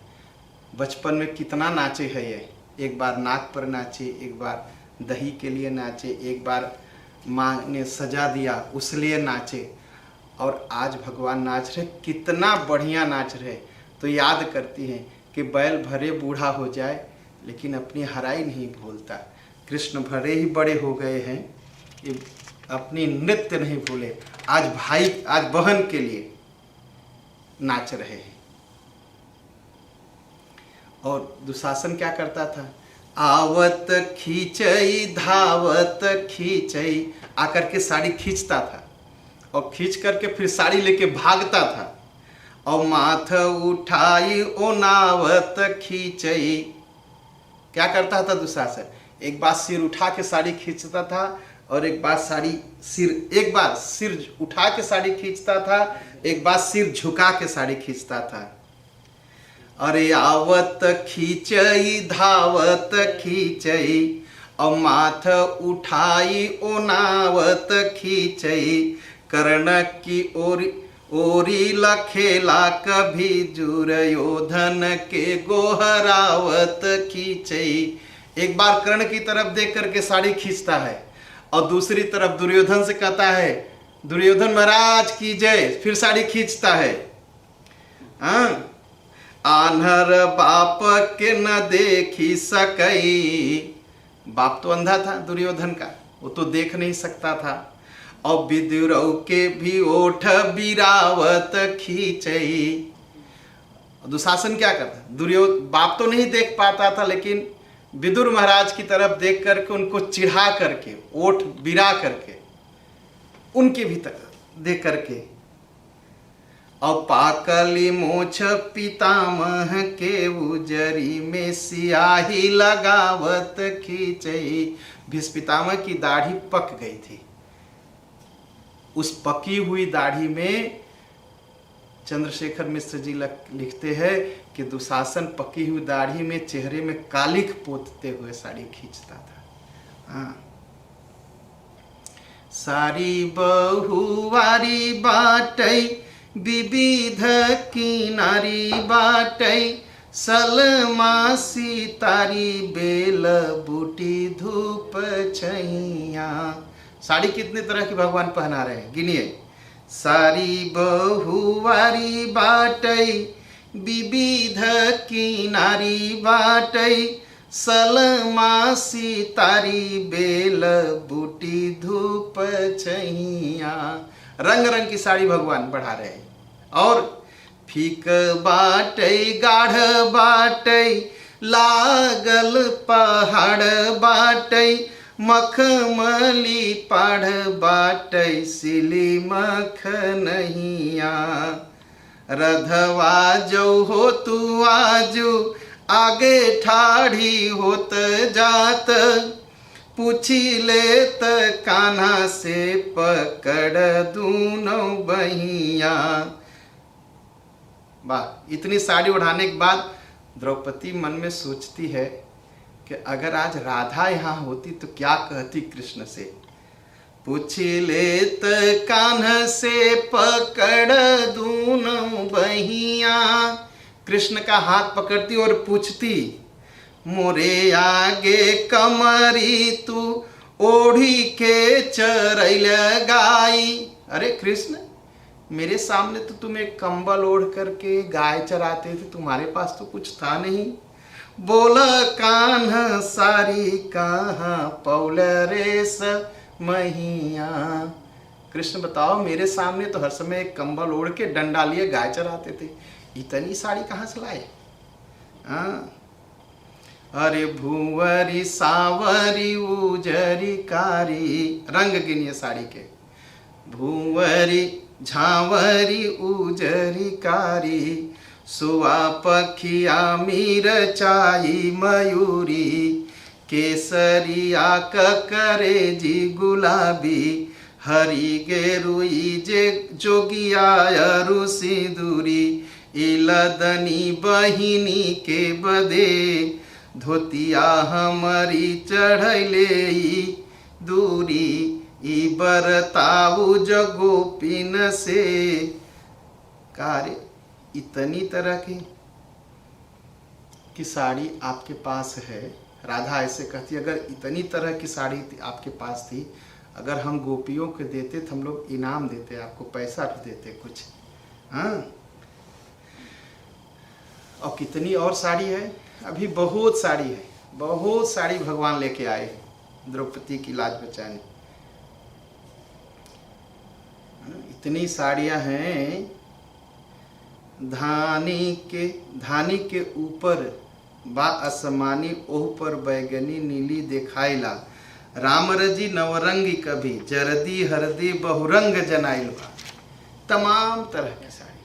बचपन में कितना नाचे है ये, एक बार नाक पर नाचे, एक बार दही के लिए नाचे, एक बार माँ ने सजा दिया उस लिए नाचे, और आज भगवान नाच रहे, कितना बढ़िया नाच रहे। तो याद करती हैं कि बैल भरे बूढ़ा हो जाए लेकिन अपनी हराई नहीं भूलता। कृष्ण भरे ही बड़े हो गए हैं, ये अपनी नृत्य नहीं भूले। आज भाई, आज बहन के लिए नाच रहे हैं। और दुशासन क्या करता था, आवत खींचई धावत खींचई, आकर के साड़ी खींचता था और खींच करके फिर साड़ी लेके भागता था। और माथ उठाई ओनावत खींचई, क्या करता था दुशासन, एक बार सिर उठा के साड़ी खींचता था और एक बार एक बार सिर उठा के साड़ी खींचता था, एक बार सिर झुका के साड़ी खींचता था। अरे आवत खींचई धावत खींचई, और माथ उठाई ओनावत खींचई, कर्ण की ओरी लखेला कभी दुर्योधन के गोहरावत खींचई। एक बार कर्ण की तरफ देख करके साड़ी खींचता है और दूसरी तरफ दुर्योधन से कहता है दुर्योधन महाराज की जय, फिर साड़ी खींचता है। हाँ, आन्हर बाप के न देखी सकई, बाप तो अंधा था दुर्योधन का, वो तो देख नहीं सकता था। और विदुरौ के भी ओठ बिरावत खींचई। दुशासन क्या करता, बाप तो नहीं देख पाता था लेकिन विदुर महाराज की तरफ देख करके उनको चिढ़ा करके, ओठ बिरा करके उनके भी देख करके। और पाकली मोछ पितामह के उजरी में सियाही लगावत खींचई। भीष्म पितामह की दाढ़ी पक गई थी, उस पकी हुई दाढ़ी में चंद्रशेखर मिश्र जी लिखते हैं कि दुशासन पकी हुई दाढ़ी में चेहरे में कालिख पोतते हुए साड़ी खींचता था। हाँ, सारी बहुवारी बाटई विविध किनारी बाटई, सलमा सितारी बेल बूटी धूप छैया। साड़ी कितने तरह की भगवान पहना रहे हैं, गिनिए। सारी बहुवारी बाटई विविध किनारी बाटै सलमा सितारी बेल बूटी धूप छैया। रंग रंग की साड़ी भगवान बढ़ा रहे हैं। और फीक बाटै गाढ़ बाटै लागल पहाड़ बाटै मखमली पाढ़ बाटै सिली मखनहिया। रधवा जो हो तू आजू आगे ठाढ़ी होत जात पूछी लेत कान्हा से पकड़ दूनों बहिया। वाह, इतनी साड़ी उठाने के बाद द्रौपदी मन में सोचती है कि अगर आज राधा यहाँ होती तो क्या कहती कृष्ण से। पूछी लेत कान्हा से पकड़ दूनों बहिया। कृष्ण का हाथ पकड़ती और पूछती, मोरे आगे कमरी तू ओढ़ी के चरैल गाई। अरे कृष्ण, मेरे सामने तो तुम एक कंबल ओढ़ करके गाय चराते थे, तुम्हारे पास तो कुछ था नहीं। बोला कान्हा सारी कहाँ पौल रेस महिया। कृष्ण बताओ, मेरे सामने तो हर समय एक कंबल ओढ़ के डंडा लिए गाय चराते थे, इतनी साड़ी कहाँ से लाए? अरे भुवरी सावरी उजरी कारी, रंग गिनिए साड़ी के। भुवरी झांवरी उजरी कारी सुआ पखिया मीर चाई मयूरी केसरिया ककरे जी गुलाबी हरी गेरुई जे जोगिया अरु सिंदूरी इलदनी बहिनी के बदे धोतिया हमारी चढ़ैले दूरी ई बरताऊ जगोपिन से। कार्य इतनी तरह की साड़ी आपके पास है। राधा ऐसे कहती, अगर इतनी तरह की साड़ी आपके पास थी, अगर हम गोपियों को देते तो हम लोग इनाम देते, आपको पैसा भी देते कुछ। हाँ, और कितनी और साड़ी है, अभी बहुत साड़ी है, बहुत साड़ी भगवान लेके आए हैं द्रौपदी की लाज बचाने। इतनी साड़ियां हैं। धानी के ऊपर बा असमानी ओह पर बैगनी नीली देखाइला राम रजी नवरंगी कभी जरदी हरदी बहुरंग जनाइल बा। तमाम तरह की साड़ी,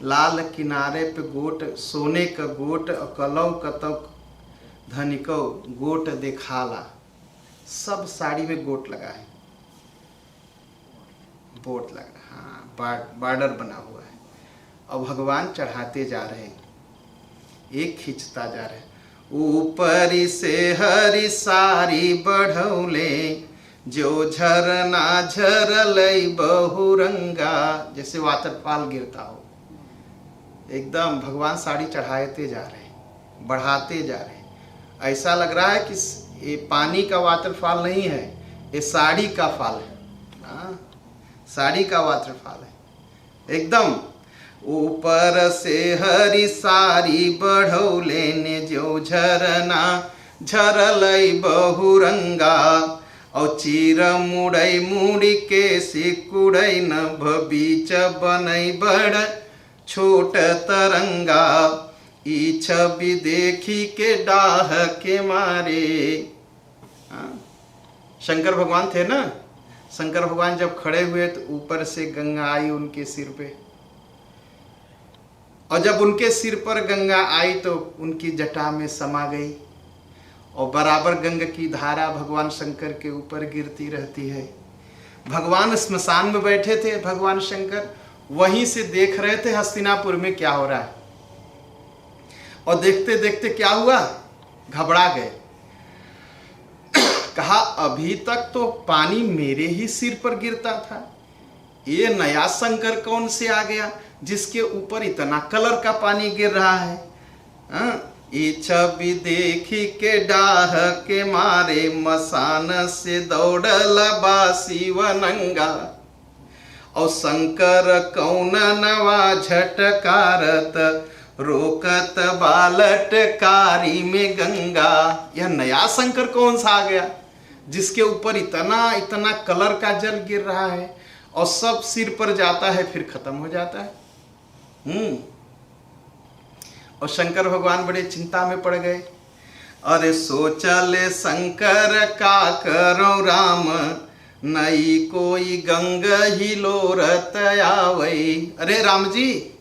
लाल किनारे पे गोट सोने का गोट कलौ कतक धनिको गोट देखाला। सब साड़ी में गोट लगा है, बोट लगा, हाँ, बॉर्डर बना हुआ है। और भगवान चढ़ाते जा रहे हैं, एक खींचता जा रहे हैं। ऊपर से हरी सारी बढ़ौले जो झरना झरलई बहुरंगा, जैसे वाटरफॉल गिरता हो। एकदम भगवान साड़ी चढ़ाते जा रहे हैं, बढ़ाते जा रहे हैं। ऐसा लग रहा है कि ये पानी का वाटरफॉल नहीं है, ये साड़ी का फॉल है। साड़ी का वाटरफॉल है एकदम। ऊपर से हरी सारी बढ़ौले ने जो झरना झरलई बहुरंगा और चीर मुड़ई मुड़ी के सिकुड़ई न बीच बनई बड़ छोट तरंगा ई छवि देखी के डाह के मारे। शंकर भगवान थे ना, शंकर भगवान जब खड़े हुए तो ऊपर से गंगा आई उनके सिर पे, और जब उनके सिर पर गंगा आई तो उनकी जटा में समा गई, और बराबर गंगा की धारा भगवान शंकर के ऊपर गिरती रहती है। भगवान स्मशान में बैठे थे, भगवान शंकर वहीं से देख रहे थे हस्तिनापुर में क्या हो रहा है, और देखते देखते क्या हुआ, घबरा गए। कहा अभी तक तो पानी मेरे ही सिर पर गिरता था, ये नया शंकर कौन से आ गया जिसके ऊपर इतना कलर का पानी गिर रहा है। ये छवि देखी के डाह के मारे मसान से दौड़ल बासी वनंगा, और शंकर कौन नवा झटकारत, रोकत बालट कारी में गंगा। यह नया शंकर कौन सा आ गया जिसके ऊपर इतना इतना कलर का जल गिर रहा है और सब सिर पर जाता है फिर खत्म हो जाता है। और शंकर भगवान बड़े चिंता में पड़ गए। अरे सोचले शंकर का करो राम, नई कोई गंग ही लोरत आवई। अरे राम जी,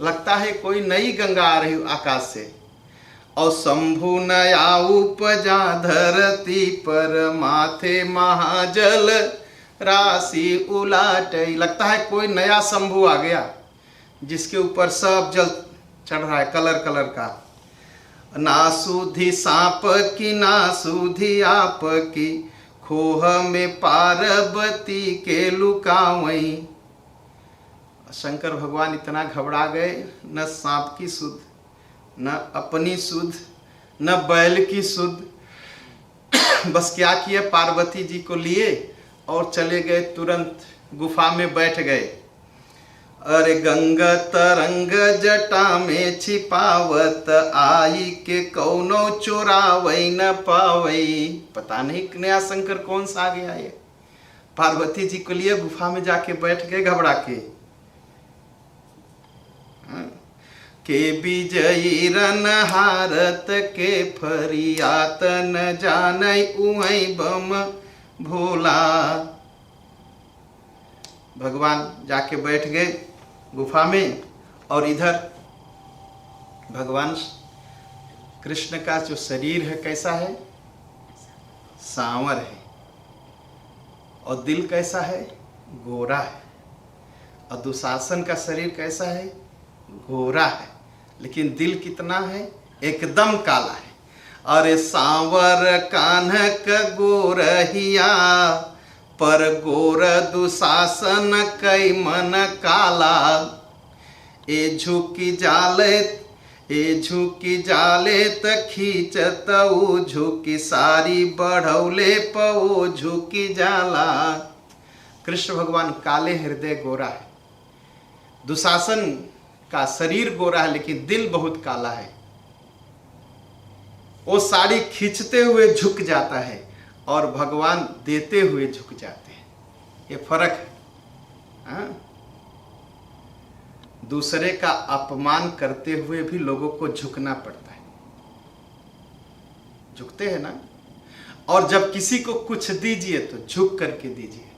लगता है कोई नई गंगा आ रही आकाश से। और शंभु नया उपजा धरती पर, माथे महाजल राशि उलाट। लगता है कोई नया शंभु आ गया जिसके ऊपर सब जल चढ़ रहा है कलर कलर का। ना सुधी सांप की ना सुधी आप की, खोह में पार्वती के लुकावई। शंकर भगवान इतना घबरा गए, न सांप की सुध, न अपनी सुध, न बैल की सुध। बस क्या किए, पार्वती जी को लिए और चले गए, तुरंत गुफा में बैठ गए। अरे गंग तरंग जटा में छिपावत, आई के कौनो चोरावई न पावई। पता नहीं नया शंकर कौन सा आ गया ये। पार्वती जी को लिए गुफा में जाके बैठ गए घबरा के विजयी रन हारत, के फरियात न जानई उई बम भोला। भगवान जाके बैठ गए गुफा में और इधर भगवान कृष्ण का जो शरीर है कैसा है, सांवर है, और दिल कैसा है, गोरा है। और दुशासन का शरीर कैसा है, गोरा है, लेकिन दिल कितना है, एकदम काला है। अरे सांवर कान्हक गोरहिया, पर गोर दुशासन कई मन काला। ए झुकी जाले त खींचत ऊ झुकी, सारी बढ़ौले पो झुकी जाला। कृष्ण भगवान काले हृदय गोरा है, दुशासन का शरीर गोरा है लेकिन दिल बहुत काला है। वो साड़ी खींचते हुए झुक जाता है और भगवान देते हुए झुक जाते हैं। ये फर्क है। हाँ? दूसरे का अपमान करते हुए भी लोगों को झुकना पड़ता है, झुकते हैं ना। और जब किसी को कुछ दीजिए तो झुक करके दीजिए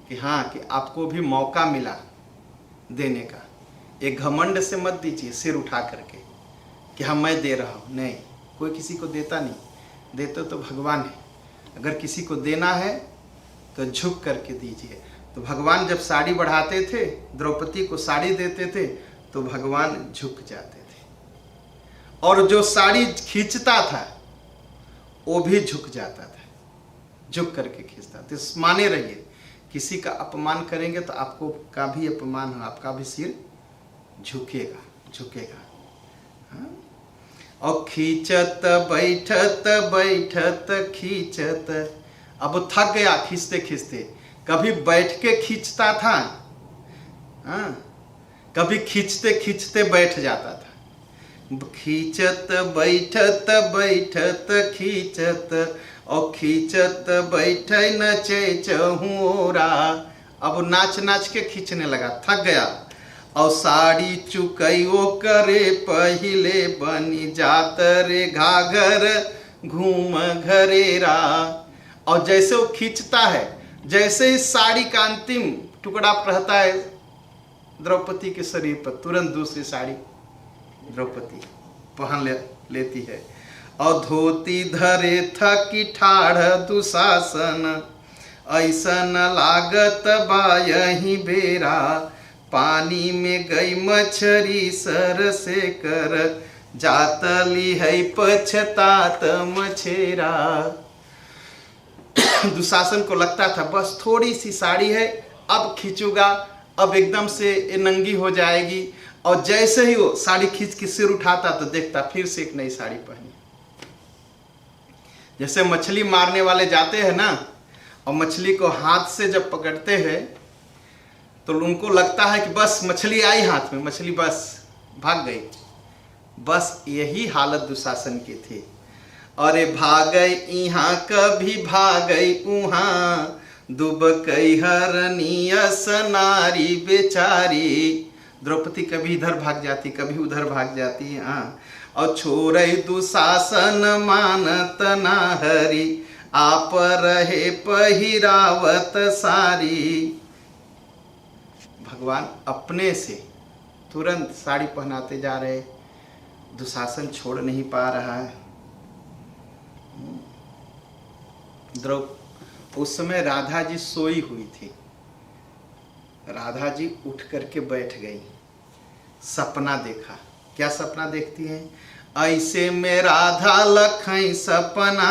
कि हाँ, कि आपको भी मौका मिला देने का। एक घमंड से मत दीजिए सिर उठा करके कि हाँ मैं दे रहा हूँ। नहीं, कोई किसी को देता नहीं, देते तो भगवान है। अगर किसी को देना है तो झुक करके दीजिए। तो भगवान जब साड़ी बढ़ाते थे, द्रौपदी को साड़ी देते थे, तो भगवान झुक जाते थे। और जो साड़ी खींचता था वो भी झुक जाता था, झुक करके खींचता। तो माने रहिए, किसी का अपमान करेंगे तो आपको का भी अपमान हो, आपका भी सिर झुकेगा। हाँ? और खींचत बैठत खींचत, अब थक गया खींचते खींचते। कभी बैठ के खींचता था, हाँ, कभी खींचते खींचते बैठ जाता था। खींचत बैठत खींचत, और खींचत बैठ नचे चहुरा। अब नाच नाच के खींचने लगा, थक गया। और साड़ी चुकैयो करे पहिले, बनी जात रे घाघर घूम घरेरा। और जैसे वो खींचता है, जैसे ही साड़ी का अंतिम टुकड़ा रहता है द्रौपदी के शरीर पर, तुरंत दूसरी साड़ी द्रौपदी पहन लेती है। और धोती धरे थकी ठाढ़ दुशासन, ऐसन लागत बा यही बेरा। पानी में गई मछरी सर से कर, जातली है पछतात मछेरा। दुशासन को लगता था बस थोड़ी सी साड़ी है, अब खींचूंगा, अब एकदम से ये नंगी हो जाएगी। और जैसे ही वो साड़ी खींच के सिर उठाता तो देखता फिर से एक नई साड़ी पहनी। जैसे मछली मारने वाले जाते हैं ना, और मछली को हाथ से जब पकड़ते हैं तो उनको लगता है कि बस मछली आई हाथ में, मछली बस भाग गई। बस यही हालत दुशासन की थी। अरे भागई यहाँ कभी भागई उहाँ, दुबकई हरनियस नारी बेचारी। द्रौपदी कभी इधर भाग जाती, कभी उधर भाग जाती। हाँ, और छोड़ई दुशासन मानत ना हरि, आप रहे पहिरावत सारी। भगवान अपने से तुरंत साड़ी पहनाते जा रहे, दुशासन छोड़ नहीं पा रहा है। उस समय राधा जी सोई हुई थी। राधा जी उठ करके बैठ गई, सपना देखा। क्या सपना देखती हैं? ऐसे में राधा लखई सपना,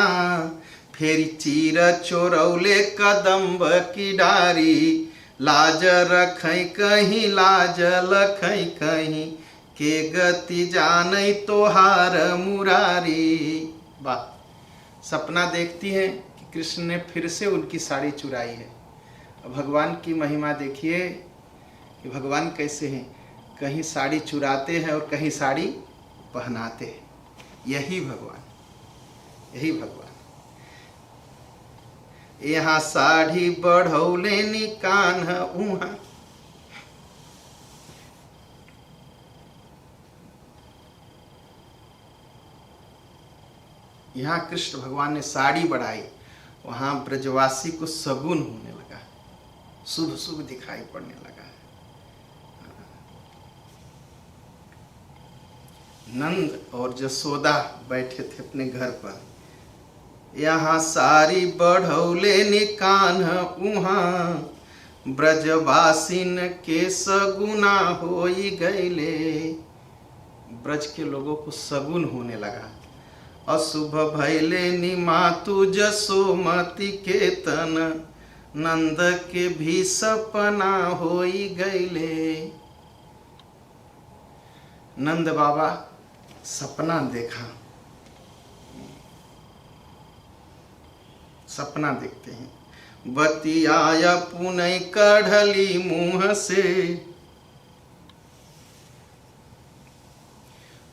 फेरी चीर चोरौले कदम्ब की डारी। लाज रखई कहीं, लाज लखई कहीं, के गति जानई तोहार मुरारी। वाह, सपना देखती है कि कृष्ण ने फिर से उनकी साड़ी चुराई है। भगवान की महिमा देखिए कि भगवान कैसे हैं, कहीं साड़ी चुराते हैं और कहीं साड़ी पहनाते हैं। यही भगवान, यही भगवान। यहाँ साड़ी बढ़ौले नी कान्हा उहाँ, यहाँ कृष्ण भगवान ने साड़ी बढ़ाई, वहाँ ब्रजवासी को सगुन होने लगा, शुभ शुभ दिखाई पड़ने लगा। नंद और जसोदा बैठे थे अपने घर पर। यहाँ सारी बढ़ौले नी कान्हा उहाँ, ब्रजवासिन के सगुना होई गईले। ब्रज के लोगों को सगुन होने लगा। अशुभ भैले नी मातु जसोमती के तन, नंद के भी सपना होई गईले। नंद बाबा सपना देखा, सपना देखते हैं। बतियाया पुनई कढ़ली मुंह से,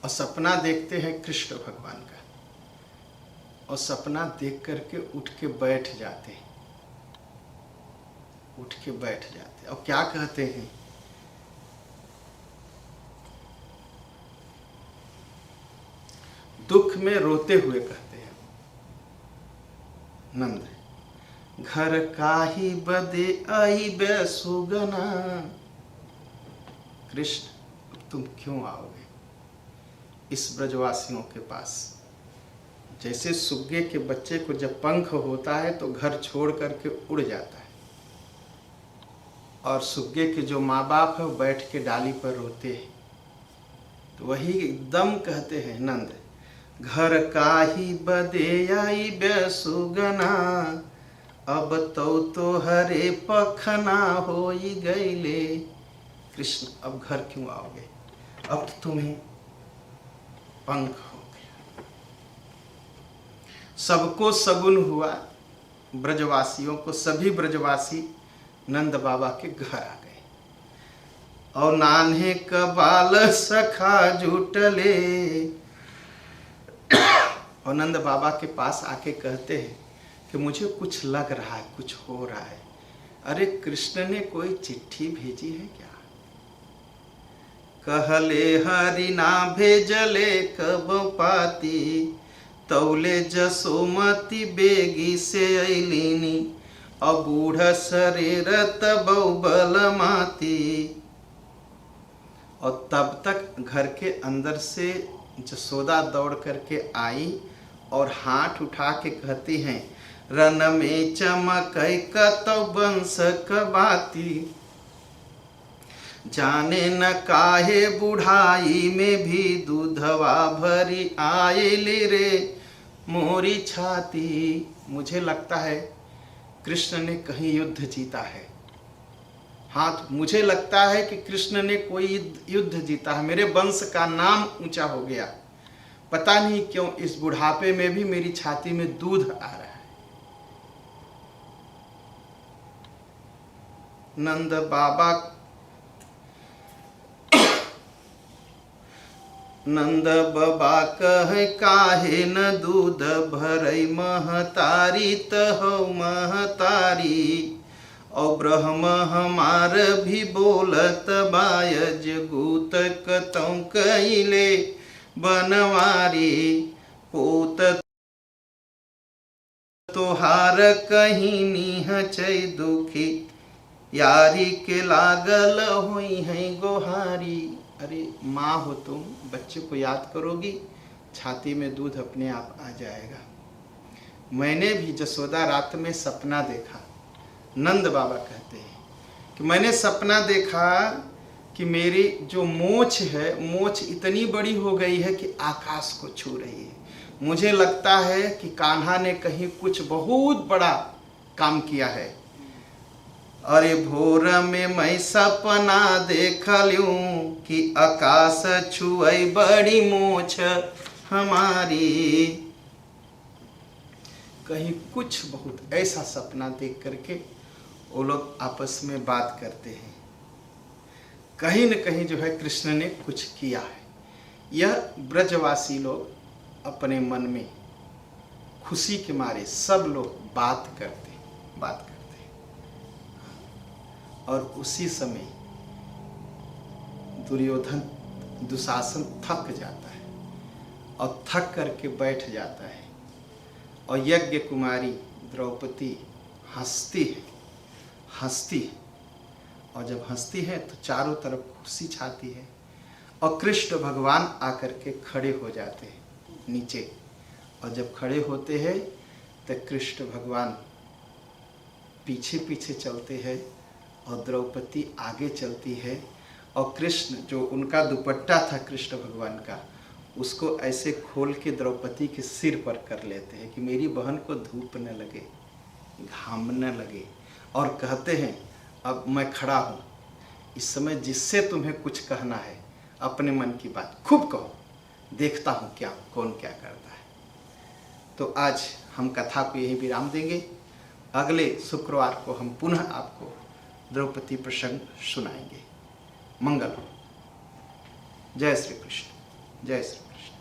और सपना देखते हैं कृष्ण भगवान का, और सपना देख करके उठ के बैठ जाते हैं, उठ के बैठ जाते हैं। और क्या कहते हैं? दुख में रोते हुए कहते हैं नंद, घर काहि बदे आई बे सुगना। कृष्ण तुम क्यों आओगे इस ब्रजवासियों के पास? जैसे सुग्गे के बच्चे को जब पंख होता है तो घर छोड़ करके उड़ जाता है, और सुग्गे के जो माँ बाप है वो बैठ के डाली पर रोते हैं। तो वही एकदम कहते हैं नंद, घर काहि बदे आई बे सुगना, अब तो हरे पखना होई गईले। कृष्ण अब घर क्यों आओगे, अब तुम्हें पंख हो गया। सबको सगुन हुआ, ब्रजवासियों को, सभी ब्रजवासी नंद बाबा के घर आ गए। और नान्हे कबाल सखा जुटले, और नंद बाबा के पास आके कहते हैं कि मुझे कुछ लग रहा है, कुछ हो रहा है। अरे कृष्ण ने कोई चिट्ठी भेजी है क्या? कहले हरि ना भेजले कब पाती, तौले जसोमती बेगी से अलिनी, अबूढ़ शरीर तबौ बल माती। और तब तक घर के अंदर से जसोदा दौड़ करके आई और हाथ उठा के कहती हैं, रन में चमकई कतौ बंस कबाती, जाने न काहे बुढ़ाई में भी दूधवा भरी आयली रे मोरी छाती। मुझे लगता है कृष्ण ने कहीं युद्ध जीता है। हाँ, मुझे लगता है कि कृष्ण ने कोई युद्ध जीता है, मेरे वंश का नाम ऊंचा हो गया। पता नहीं क्यों इस बुढ़ापे में भी मेरी छाती में दूध आ रहा है। नंद बाबा नंद बाबा कह काहे न दूध भरई महतारी तहो महतारी और ब्रह्म हमार भी बोलत बायज गूत कतौ कइले बनवारी पोत तोहार कहीं नीह चै दुखी यारी के लागल हुई है गोहारी। अरे माँ हो तुम, बच्चे को याद करोगी, छाती में दूध अपने आप आ जाएगा। मैंने भी जसोदा रात में सपना देखा। नंद बाबा कहते हैं कि मैंने सपना देखा कि मेरी जो मोछ है, मोछ इतनी बड़ी हो गई है कि आकाश को छू रही है। मुझे लगता है कि कान्हा ने कहीं कुछ बहुत बड़ा काम किया है। अरे भोर में मैं सपना देख लूं कि आकाश छुई बड़ी मोछ हमारी। कहीं कुछ बहुत ऐसा सपना देख करके वो लोग आपस में बात करते हैं। कहीं न कहीं जो है कृष्ण ने कुछ किया है। यह ब्रजवासी लोग अपने मन में खुशी के मारे सब लोग बात करते हैं। और उसी समय दुर्योधन दुशासन थक जाता है और थक करके बैठ जाता है। और यज्ञ कुमारी द्रौपदी हंसती है और जब हंसती है तो चारों तरफ खुशी छाती है। और कृष्ण भगवान आकर के खड़े हो जाते हैं नीचे। और जब खड़े होते हैं तो कृष्ण भगवान पीछे पीछे चलते हैं और द्रौपदी आगे चलती है। और कृष्ण जो उनका दुपट्टा था कृष्ण भगवान का, उसको ऐसे खोल के द्रौपदी के सिर पर कर लेते हैं कि मेरी बहन को धूप न लगे, घाम न लगे। और कहते हैं अब मैं खड़ा हूँ, इस समय जिससे तुम्हें कुछ कहना है अपने मन की बात खूब कहो, देखता हूँ कौन क्या करता है। तो आज हम कथा को यही विराम देंगे। अगले शुक्रवार को हम पुनः आपको द्रौपदी प्रसंग सुनाएंगे। मंगल हो। जय श्री कृष्ण, जय श्री कृष्ण।